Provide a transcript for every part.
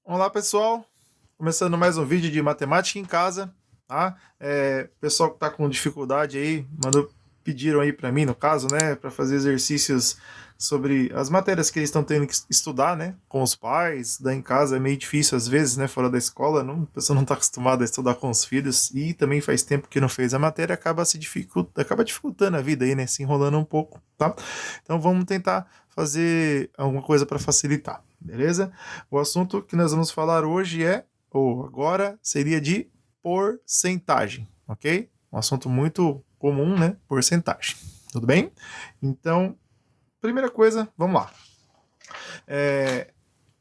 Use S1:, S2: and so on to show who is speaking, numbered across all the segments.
S1: Olá, pessoal. Começando mais um vídeo de matemática em casa, tá? Pessoal que está com dificuldade aí, pediram aí para mim, no caso, né, para fazer exercícios sobre as matérias que eles estão tendo que estudar, né, com os pais, dar em casa é meio difícil às vezes, né, fora da escola, a pessoa não está acostumada a estudar com os filhos e também faz tempo que não fez a matéria, acaba dificultando a vida aí, né, se enrolando um pouco, tá? Então vamos tentar fazer alguma coisa para facilitar, beleza? O assunto que nós vamos falar hoje ou agora, seria de porcentagem, ok? Um assunto muito comum, né? Porcentagem. Tudo bem? Então, primeira coisa, vamos lá.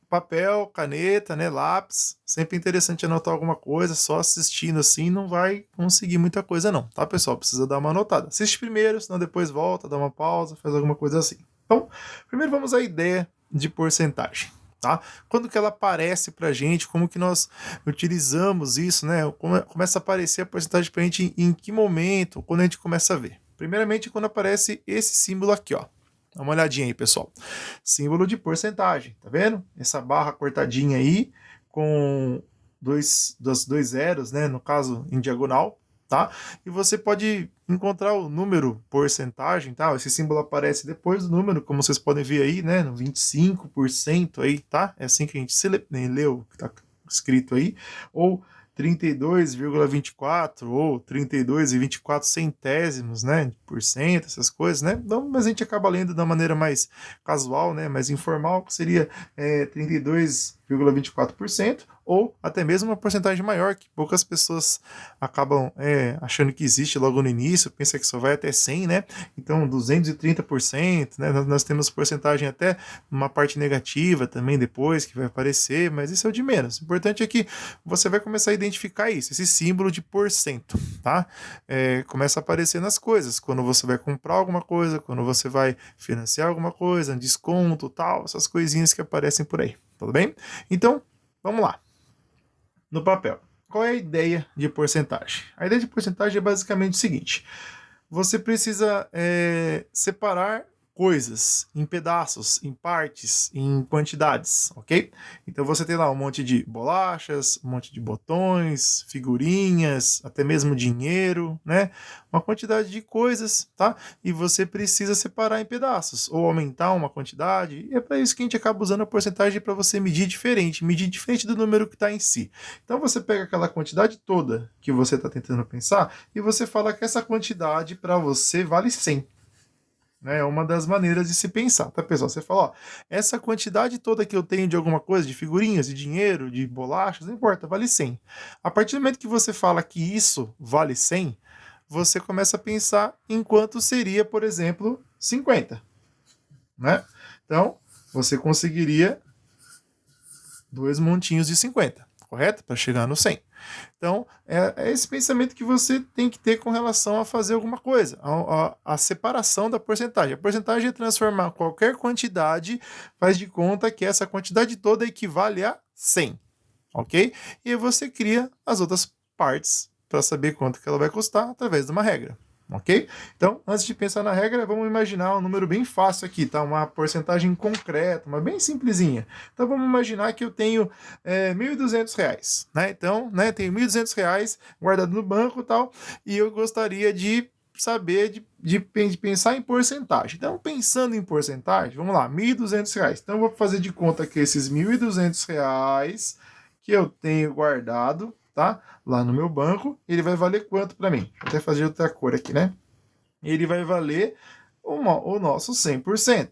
S1: Papel, caneta, né, lápis, sempre interessante anotar alguma coisa, só assistindo assim não vai conseguir muita coisa não, tá, pessoal? Precisa dar uma anotada. Assiste primeiro, senão depois volta, dá uma pausa, faz alguma coisa assim. Então, primeiro vamos à ideia de porcentagem. Tá? Quando que ela aparece para a gente, como que nós utilizamos isso, né? Começa a aparecer a porcentagem para a gente em que momento, quando a gente começa a ver. Primeiramente, quando aparece esse símbolo aqui, ó. Dá uma olhadinha aí, pessoal. Símbolo de porcentagem, tá vendo? Essa barra cortadinha aí, com dois zeros, né? No caso, em diagonal, tá? E você pode encontrar o número porcentagem, tá? Esse símbolo aparece depois do número, como vocês podem ver aí, né? No 25% aí, tá? É assim que a gente leu, que tá escrito aí. Ou 32,24 ou 32,24 centésimos, né, por cento, essas coisas, né? Então, mas a gente acaba lendo da maneira mais casual, né, mais informal, que seria 32,24%, ou até mesmo uma porcentagem maior, que poucas pessoas acabam achando que existe logo no início, pensa que só vai até 100, né? Então, 230%, né? Nós temos porcentagem até uma parte negativa também depois, que vai aparecer, mas isso é o de menos. O importante é que você vai começar a identificar isso, esse símbolo de porcento, tá? Começa a aparecer nas coisas, quando você vai comprar alguma coisa, quando você vai financiar alguma coisa, um desconto, tal, essas coisinhas que aparecem por aí, tudo bem? Então, vamos lá. No papel. Qual é a ideia de porcentagem? A ideia de porcentagem é basicamente o seguinte: você precisa separar coisas em pedaços, em partes, em quantidades, ok? Então você tem lá um monte de bolachas, um monte de botões, figurinhas, até mesmo dinheiro, né? Uma quantidade de coisas, tá? E você precisa separar em pedaços ou aumentar uma quantidade. E é para isso que a gente acaba usando a porcentagem para você medir diferente do número que está em si. Então você pega aquela quantidade toda que você está tentando pensar e você fala que essa quantidade para você vale 100. É uma das maneiras de se pensar, tá, pessoal? Você fala, ó, essa quantidade toda que eu tenho de alguma coisa, de figurinhas, de dinheiro, de bolachas, não importa, vale 100. A partir do momento que você fala que isso vale 100, você começa a pensar em quanto seria, por exemplo, 50, né? Então, você conseguiria dois montinhos de 50, correto? Para chegar no 100. Então, é esse pensamento que você tem que ter com relação a fazer alguma coisa, a separação da porcentagem. A porcentagem é transformar qualquer quantidade, faz de conta que essa quantidade toda equivale a 100, ok? E aí você cria as outras partes para saber quanto que ela vai custar através de uma regra. Ok? Então, antes de pensar na regra, vamos imaginar um número bem fácil aqui, tá? Uma porcentagem concreta, uma bem simplesinha. Então, vamos imaginar que eu tenho R$ 1.200, né? Então, né, tenho R$ 1.200 guardado no banco e tal, e eu gostaria de saber, de pensar em porcentagem. Então, pensando em porcentagem, vamos lá, R$ 1.200. Então, eu vou fazer de conta que esses R$ 1.200 que eu tenho guardado, tá? Lá no meu banco, ele vai valer quanto para mim? Vou até fazer outra cor aqui, né? Ele vai valer o nosso 100%,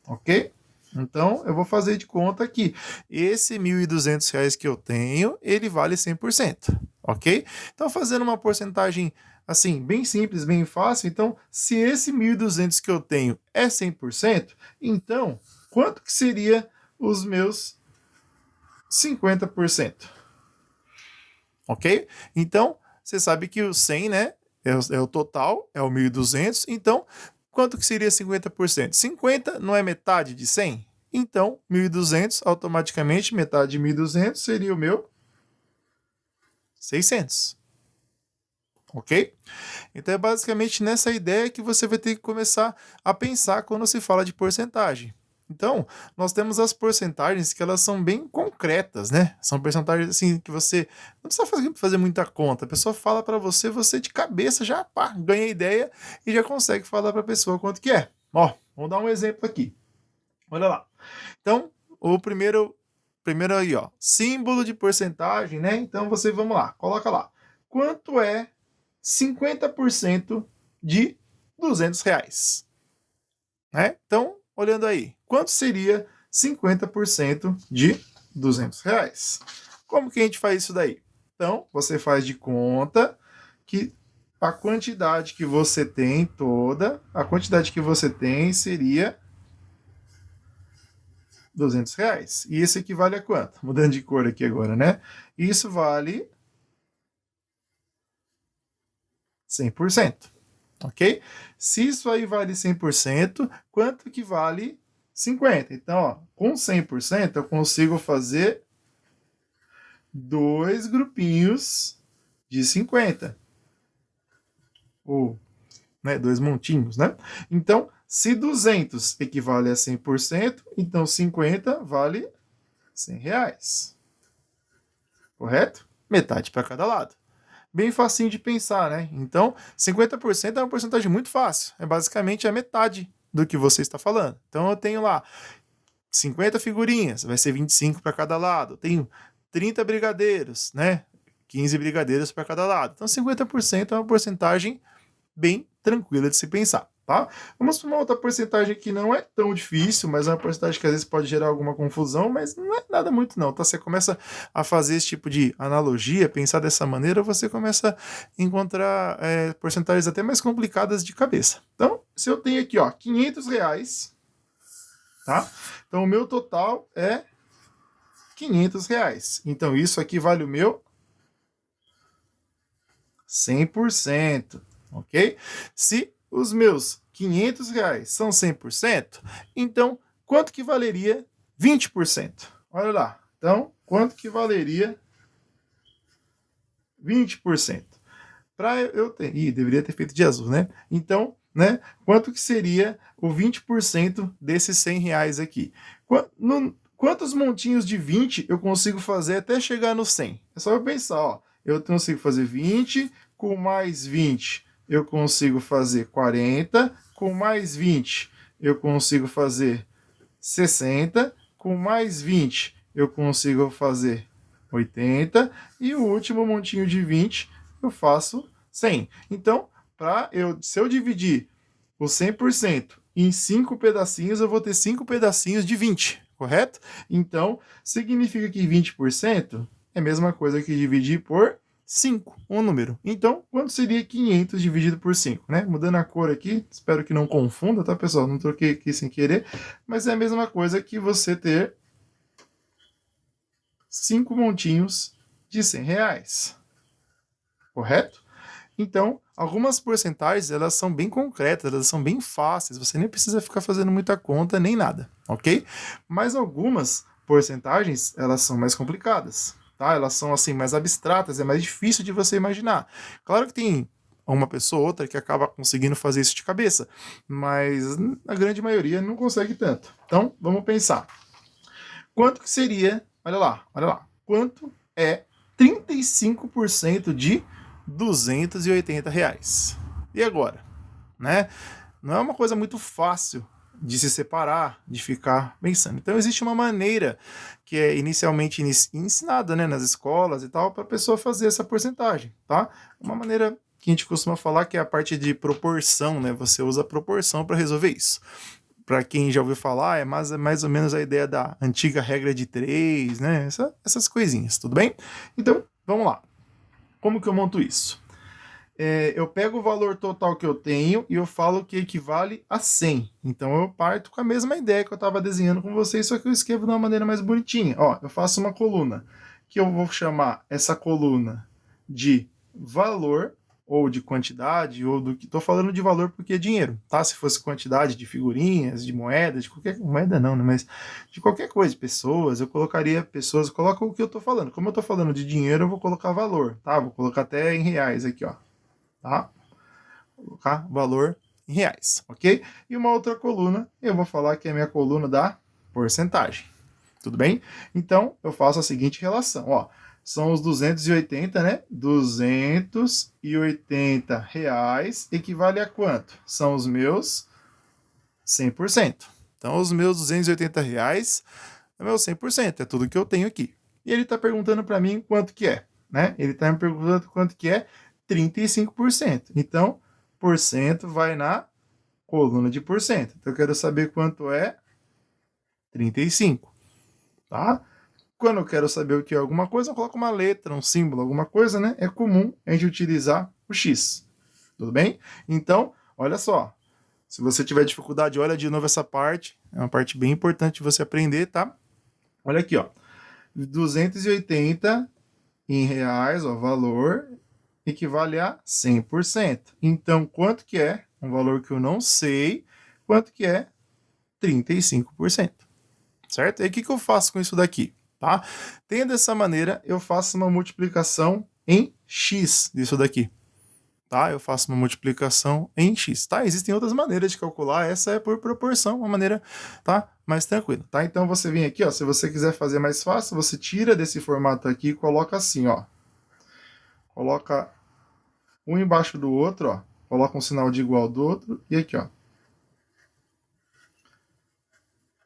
S1: ok? Então, eu vou fazer de conta que esse R$ 1.200 que eu tenho, ele vale 100%, ok? Então, fazendo uma porcentagem assim, bem simples, bem fácil, então, se esse 1.200 que eu tenho é 100%, então, quanto que seria os meus 50%? Ok? Então, você sabe que o 100, né, é o total, é o 1.200. Então, quanto que seria 50%? 50 não é metade de 100? Então, 1.200, automaticamente, metade de 1.200 seria o meu 600. Ok? Então, é basicamente nessa ideia que você vai ter que começar a pensar quando se fala de porcentagem. Então, nós temos as porcentagens que elas são bem concretas, né? São percentagens assim que você não precisa fazer muita conta. A pessoa fala para você, você de cabeça já ganha a ideia e já consegue falar para a pessoa quanto que é. Ó, vamos dar um exemplo aqui. Olha lá. Então, o primeiro aí, ó, símbolo de porcentagem, né? Então vamos lá, coloca lá. Quanto é 50% de R$ 200? Né? Então, olhando aí, quanto seria 50% de R$ 200? Como que a gente faz isso daí? Então, você faz de conta que a quantidade que você tem toda, a quantidade que você tem seria R$ 200. E isso equivale a quanto? Mudando de cor aqui agora, né? Isso vale 100%. Ok? Se isso aí vale 100%, quanto que vale 50%? Então, ó, com 100% eu consigo fazer 2 grupinhos de 50. Ou, né, 2 montinhos, né? Então, se 200 equivale a 100%, então 50 vale R$ 100. Correto? Metade para cada lado. Bem facinho de pensar, né? Então, 50% é uma porcentagem muito fácil. É basicamente a metade do que você está falando. Então, eu tenho lá 50 figurinhas, vai ser 25 para cada lado. Eu tenho 30 brigadeiros, né? 15 brigadeiros para cada lado. Então, 50% é uma porcentagem bem tranquila de se pensar. Tá? Vamos para uma outra porcentagem que não é tão difícil, mas é uma porcentagem que às vezes pode gerar alguma confusão, mas não é nada muito não, tá? Você começa a fazer esse tipo de analogia, pensar dessa maneira, você começa a encontrar porcentagens até mais complicadas de cabeça. Então, se eu tenho aqui, ó, R$ 500, tá? Então, o meu total é R$ 500. Então, isso aqui vale o meu 100%, ok? Se os meus R$ 500 são 100%, então quanto que valeria 20%? Olha lá. Então, quanto que valeria 20%? Para eu ter... deveria ter feito de azul, né? Então, né? Quanto que seria o 20% desses R$ 100 aqui? Quantos montinhos de 20 eu consigo fazer até chegar no 100? É só eu pensar, ó. Eu consigo fazer 20, com mais 20 eu consigo fazer 40, com mais 20 eu consigo fazer 60, com mais 20 eu consigo fazer 80, e o último montinho de 20 eu faço 100. Então, se eu dividir o 100% em 5 pedacinhos, eu vou ter 5 pedacinhos de 20, correto? Então, significa que 20% é a mesma coisa que dividir por 5, um número. Então, quanto seria 500 dividido por 5, né? Mudando a cor aqui, espero que não confunda, tá, pessoal? Não troquei aqui sem querer, mas é a mesma coisa que você ter 5 montinhos de R$ 100. Correto? Então, algumas porcentagens, elas são bem concretas, elas são bem fáceis, você nem precisa ficar fazendo muita conta nem nada, ok? Mas algumas porcentagens, elas são mais complicadas, tá? Elas são, assim, mais abstratas, é mais difícil de você imaginar. Claro que tem uma pessoa ou outra que acaba conseguindo fazer isso de cabeça, mas a grande maioria não consegue tanto. Então, vamos pensar. Quanto que seria, olha lá, quanto é 35% de R$ 280? E agora? Né? Não é uma coisa muito fácil de se separar, de ficar pensando. Então existe uma maneira que é inicialmente ensinada, né, nas escolas e tal, para a pessoa fazer essa porcentagem, tá? Uma maneira que a gente costuma falar que é a parte de proporção, né? Você usa a proporção para resolver isso. Para quem já ouviu falar, é mais ou menos a ideia da antiga regra de 3, né? Essas coisinhas, tudo bem? Então, vamos lá. Como que eu monto isso? Eu pego o valor total que eu tenho e eu falo que equivale a 100. Então eu parto com a mesma ideia que eu estava desenhando com vocês, só que eu escrevo de uma maneira mais bonitinha. Ó, eu faço uma coluna que eu vou chamar essa coluna de valor, ou de quantidade, ou do que... Estou falando de valor porque é dinheiro, tá? Se fosse quantidade de figurinhas, de moedas, de qualquer... Moeda não, né? Mas de qualquer coisa, pessoas, eu colocaria pessoas, coloca o que eu estou falando. Como eu estou falando de dinheiro, eu vou colocar valor, tá? Vou colocar até em reais aqui, ó. Tá? Vou colocar valor em reais, ok? E uma outra coluna, eu vou falar que é a minha coluna da porcentagem. Tudo bem? Então, eu faço a seguinte relação, ó. São os 280, né? 280 reais equivale a quanto? São os meus 100%. Então, os meus 280 reais é meu 100%, é tudo que eu tenho aqui. E ele está perguntando para mim quanto que é, né? Ele está me perguntando quanto que é 35%. Então, por cento vai na coluna de por cento. Então, eu quero saber quanto é 35, tá? Quando eu quero saber o que é alguma coisa, eu coloco uma letra, um símbolo, alguma coisa, né? É comum a gente utilizar o X. Tudo bem? Então, olha só. Se você tiver dificuldade, olha de novo essa parte. É uma parte bem importante de você aprender, tá? Olha aqui, ó. 280 em reais, ó, valor, equivale a 100%. Então, quanto que é? Um valor que eu não sei. Quanto que é? 35%. Certo? E o que eu faço com isso daqui? Tá? Tendo dessa maneira, eu faço uma multiplicação em x disso daqui. Tá? Eu faço uma multiplicação em x. Tá? Existem outras maneiras de calcular, essa é por proporção, uma maneira, tá, mais tranquila. Tá? Então você vem aqui, ó, se você quiser fazer mais fácil, você tira desse formato aqui e coloca assim, ó. Coloca um embaixo do outro, ó. Coloca um sinal de igual do outro e aqui, ó.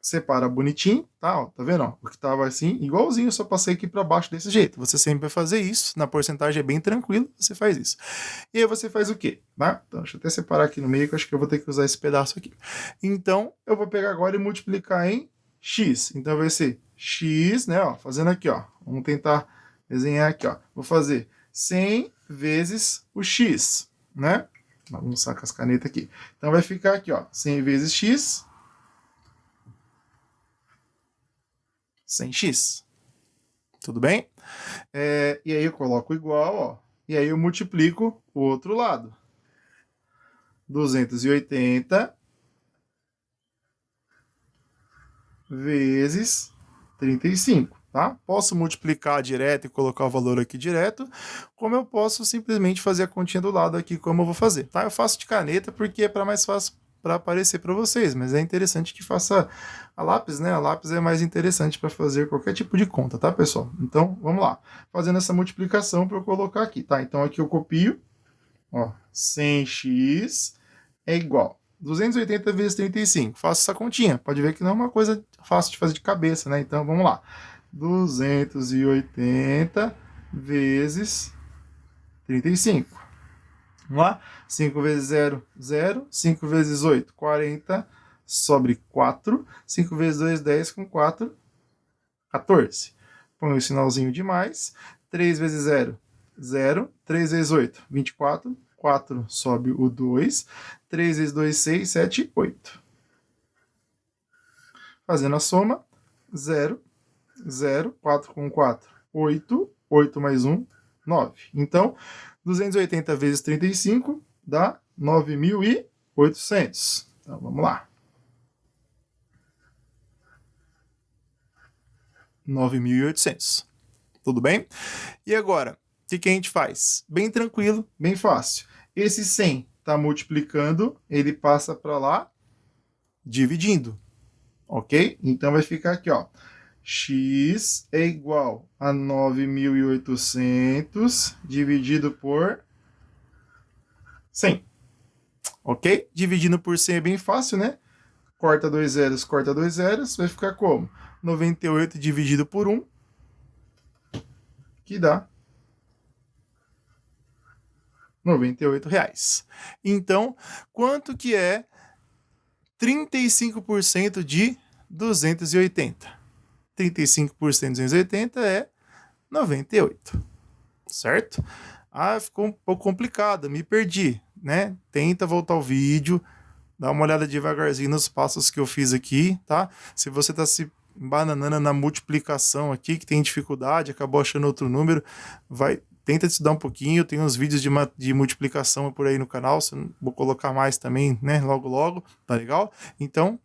S1: Separa bonitinho, tá? Ó, tá vendo? Ó? O que tava assim, igualzinho, só passei aqui para baixo desse jeito. Você sempre vai fazer isso, na porcentagem é bem tranquilo, você faz isso. E aí você faz o quê? Tá? Então, deixa eu até separar aqui no meio, que eu acho que eu vou ter que usar esse pedaço aqui. Então, eu vou pegar agora e multiplicar em x. Então, vai ser x, né? Ó, fazendo aqui, ó. Vamos tentar desenhar aqui, ó. Vou fazer 100 vezes o x, né? Vamos sacar as canetas aqui. Então, vai ficar aqui, ó. 100 vezes x... 100x. Tudo bem? E aí eu coloco igual, ó. E aí eu multiplico o outro lado. 280 vezes 35, tá? Posso multiplicar direto e colocar o valor aqui direto, como eu posso simplesmente fazer a continha do lado aqui, como eu vou fazer, tá? Eu faço de caneta porque é para mais fácil para aparecer para vocês, mas é interessante que faça a lápis, né? A lápis é mais interessante para fazer qualquer tipo de conta, tá, pessoal? Então, vamos lá. Fazendo essa multiplicação para eu colocar aqui, tá? Então, aqui eu copio, ó, 100x é igual 280 vezes 35. Faço essa continha. Pode ver que não é uma coisa fácil de fazer de cabeça, né? Então, vamos lá. 280 vezes 35. Vamos lá? 5 vezes 0, 0. 5 vezes 8, 40. Sobre 4. 5 vezes 2, 10. Com 4, 14. Põe o sinalzinho de mais. 3 vezes 0, 0. 3 vezes 8, 24. 4 sobe o 2. 3 vezes 2, 6. 7, 8. Fazendo a soma. 0, 0. 4 com 4, 8. 8 mais 1, 9. Então, 280 vezes 35 dá 9.800. Então, vamos lá. 9.800. Tudo bem? E agora, o que a gente faz? Bem tranquilo, bem fácil. Esse 100 está multiplicando, ele passa para lá, dividindo. Ok? Então, vai ficar aqui, ó. X é igual a 9.800 dividido por 100. Ok? Dividindo por 100 é bem fácil, né? Corta 2 zeros, corta 2 zeros. Vai ficar como? 98 dividido por 1, que dá R$98. Então, quanto que é 35% de 280? 35% de 280 é 98, certo? Ah, ficou um pouco complicado, me perdi, né? Tenta voltar o vídeo, dá uma olhada devagarzinho nos passos que eu fiz aqui, tá? Se você está se bananando na multiplicação aqui, que tem dificuldade, acabou achando outro número, tenta estudar um pouquinho, tem uns vídeos de multiplicação por aí no canal, vou colocar mais também, né, logo, tá legal? Então,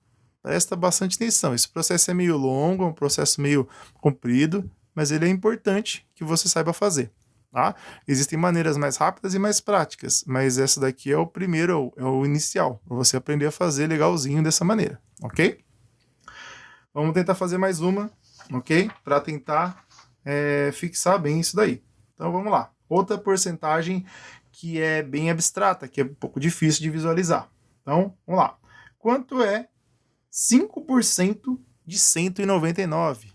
S1: presta bastante atenção, esse processo é meio longo, é um processo meio comprido, mas ele é importante que você saiba fazer, tá? Existem maneiras mais rápidas e mais práticas, mas essa daqui é o primeiro, é o inicial, para você aprender a fazer legalzinho dessa maneira, ok? Vamos tentar fazer mais uma ok? Para tentar fixar bem isso daí. Então vamos lá. Outra porcentagem que é bem abstrata, que é um pouco difícil de visualizar. Então, vamos lá. Quanto é 5% de 199?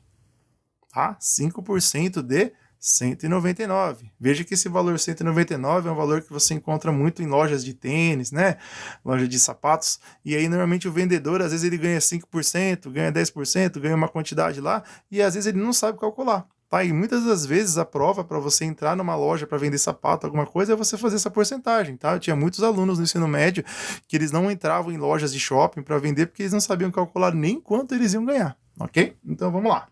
S1: Tá? 5% de 199. Veja que esse valor 199 é um valor que você encontra muito em lojas de tênis, né? Loja de sapatos. E aí, normalmente, o vendedor, às vezes, ele ganha 5%, ganha 10%, ganha uma quantidade lá, e às vezes ele não sabe calcular. Tá? E muitas das vezes a prova para você entrar numa loja para vender sapato, alguma coisa, é você fazer essa porcentagem. Tá? Eu tinha muitos alunos no ensino médio que eles não entravam em lojas de shopping para vender porque eles não sabiam calcular nem quanto eles iam ganhar. Ok? Então vamos lá.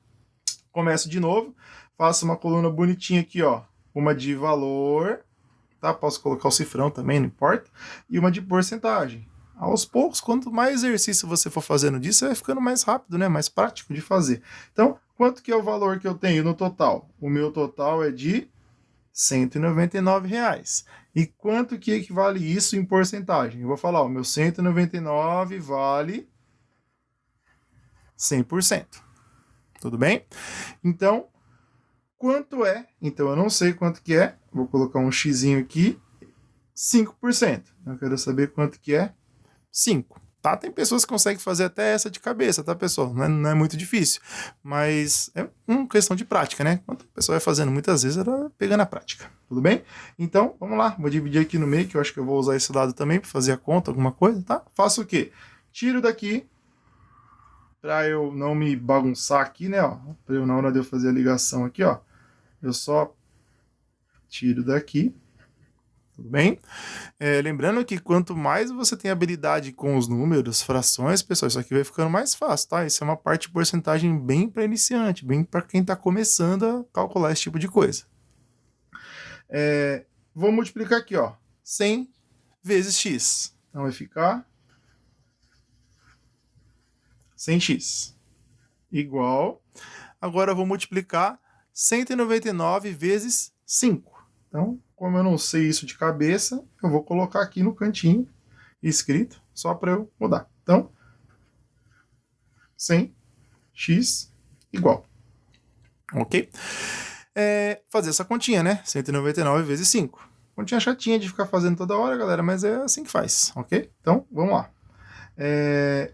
S1: Começo de novo. Faço uma coluna bonitinha aqui, ó. Uma de valor, tá? Posso colocar o cifrão também, não importa. E uma de porcentagem. Aos poucos, quanto mais exercício você for fazendo disso, vai ficando mais rápido, né? Mais prático de fazer. Então, quanto que é o valor que eu tenho no total? O meu total é de R$199. E quanto que equivale isso em porcentagem? Eu vou falar, o meu 199 vale 100%. Tudo bem? Então, quanto é? Então, eu não sei quanto que é. Vou colocar um xizinho aqui. 5%. Eu quero saber quanto que é 5. Tá? Tem pessoas que conseguem fazer até essa de cabeça, tá, pessoal? Não é muito difícil. Mas é uma questão de prática, né? Quando a pessoa vai fazendo muitas vezes, ela vai pegando a prática. Tudo bem? Então, vamos lá. Vou dividir aqui no meio, que eu acho que eu vou usar esse lado também para fazer a conta, alguma coisa, tá? Faço o quê? Tiro daqui, para eu não me bagunçar aqui, né? Para eu, na hora de eu fazer a ligação aqui, ó, eu só tiro daqui. Tudo bem? Lembrando que quanto mais você tem habilidade com os números, frações, pessoal, isso aqui vai ficando mais fácil, tá? Isso é uma parte de porcentagem bem para iniciante, bem para quem está começando a calcular esse tipo de coisa. Vou multiplicar aqui, ó, 100 vezes x. Então vai ficar 100x igual. Agora eu vou multiplicar 199 vezes 5. Então, como eu não sei isso de cabeça, eu vou colocar aqui no cantinho escrito, só para eu mudar. Então, 100x igual. Ok? Fazer essa continha, né? 199 vezes 5. Continha chatinha de ficar fazendo toda hora, galera, mas é assim que faz, ok? Então, vamos lá.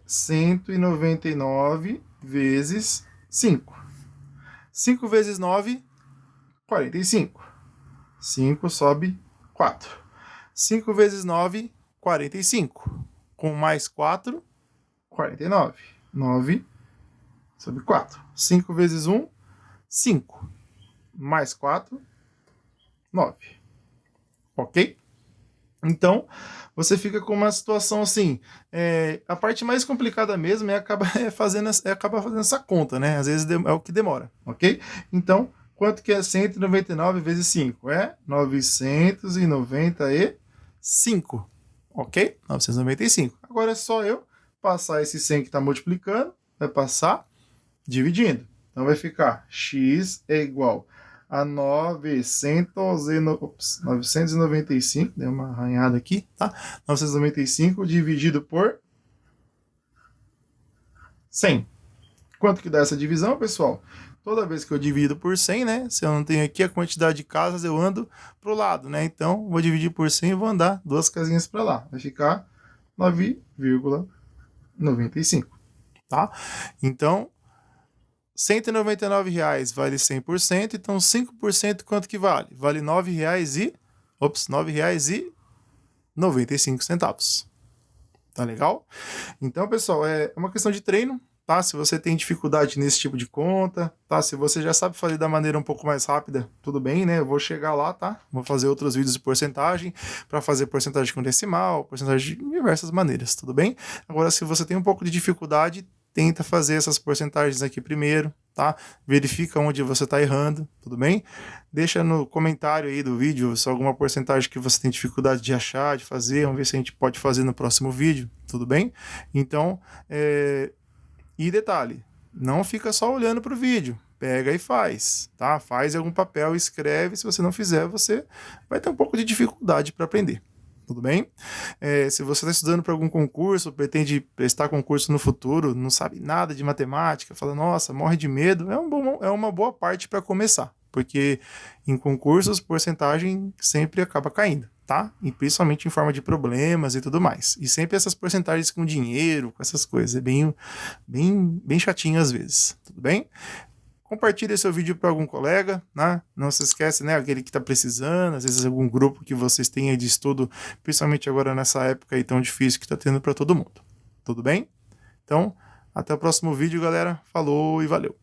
S1: 199 vezes 5. 5 vezes 9, 45. 5 sobe 4. 5 vezes 9, 45. Com mais 4, 49. 9 sobre 4. 5 vezes 1, 5. Mais 4, 9. Ok? Então, você fica com uma situação assim. A parte mais complicada mesmo acaba fazendo essa conta, né? Às vezes é o que demora, ok? Então, quanto que é 199 vezes 5? É 995, ok? 995. Agora é só eu passar esse 100 que está multiplicando, vai passar dividindo. Então vai ficar x é igual a 995, deu uma arranhada aqui, tá? 995 dividido por 100. Quanto que dá essa divisão, pessoal? Toda vez que eu divido por 100, né? Se eu não tenho aqui a quantidade de casas, eu ando pro lado, né? Então, vou dividir por 100 e vou andar 2 casinhas para lá. Vai ficar 9,95, tá? Então, R$199 vale 100%, então 5% quanto que vale? Vale R$9,95. Tá legal? Então, pessoal, é uma questão de treino, tá? Se você tem dificuldade nesse tipo de conta, tá? Se você já sabe fazer da maneira um pouco mais rápida, tudo bem, né? Eu vou chegar lá, tá? Vou fazer outros vídeos de porcentagem, para fazer porcentagem com decimal, porcentagem de diversas maneiras, tudo bem? Agora, se você tem um pouco de dificuldade, tenta fazer essas porcentagens aqui primeiro, tá? Verifica onde você está errando, tudo bem? Deixa no comentário aí do vídeo se alguma porcentagem que você tem dificuldade de achar, de fazer, vamos ver se a gente pode fazer no próximo vídeo, tudo bem? Então, e detalhe, não fica só olhando para o vídeo, pega e faz, tá? Faz em algum papel, escreve, se você não fizer, você vai ter um pouco de dificuldade para aprender. Tudo bem? Se você está estudando para algum concurso, pretende prestar concurso no futuro, não sabe nada de matemática, fala, nossa, morre de medo, é uma boa parte para começar, porque em concursos, porcentagem sempre acaba caindo, tá? E principalmente em forma de problemas e tudo mais. E sempre essas porcentagens com dinheiro, com essas coisas, é bem chatinho às vezes, tudo bem? Compartilhe esse vídeo para algum colega, né? Não se esquece, né? Aquele que está precisando, às vezes algum grupo que vocês têm aí de estudo, principalmente agora nessa época aí tão difícil que está tendo para todo mundo. Tudo bem? Então, até o próximo vídeo, galera. Falou e valeu!